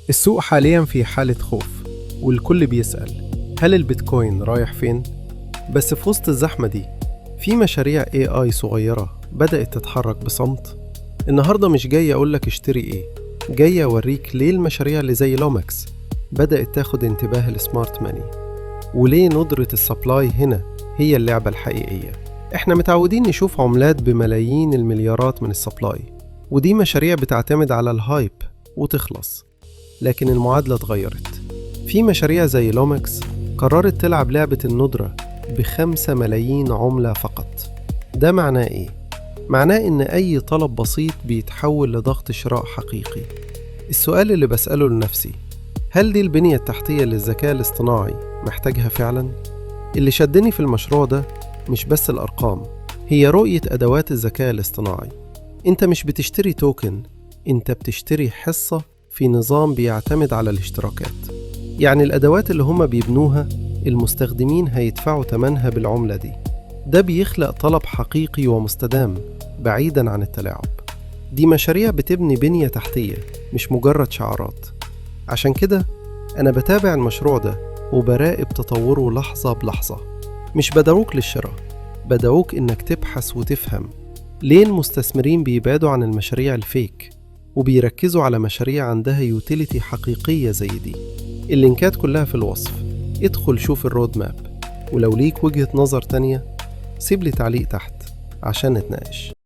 السوق حاليا في حالة خوف، والكل بيسأل هل البيتكوين رايح فين؟ بس في وسط الزحمة دي في مشاريع AI صغيرة بدأت تتحرك بصمت. النهاردة مش جاي أقولك اشتري ايه، جاي أوريك ليه المشاريع اللي زي لومكس بدأت تاخد انتباه السمارت ماني، وليه ندرة السبلاي هنا هي اللعبة الحقيقية. احنا متعودين نشوف عملات بملايين المليارات من السبلاي، ودي مشاريع بتعتمد على الهايب وتخلص. لكن المعادلة اتغيرت. في مشاريع زي لومكس قررت تلعب لعبة الندرة ب5 ملايين عملة فقط. ده معناه ايه؟ معناه ان اي طلب بسيط بيتحول لضغط شراء حقيقي. السؤال اللي بسأله لنفسي، هل دي البنية التحتية للذكاء الاصطناعي محتاجها فعلا؟ اللي شدني في المشروع ده مش بس الأرقام، هي رؤية أدوات الذكاء الاصطناعي. انت مش بتشتري توكن، انت بتشتري حصة في نظام بيعتمد على الاشتراكات. يعني الأدوات اللي هم بيبنوها المستخدمين هيدفعوا ثمنها بالعملة دي. ده بيخلق طلب حقيقي ومستدام بعيداً عن التلاعب. دي مشاريع بتبني بنية تحتية مش مجرد شعارات. عشان كده أنا بتابع المشروع ده وبراقب تطوره لحظة بلحظة. مش بدعوك للشراء، بدعوك إنك تبحث وتفهم ليه المستثمرين بيبعدوا عن المشاريع الفيك وبيركزوا على مشاريع عندها يوتيليتي حقيقية زي دي. اللينكات كلها في الوصف، ادخل شوف الرود ماب، ولو ليك وجهة نظر تانية سيب لي تعليق تحت عشان نتناقش.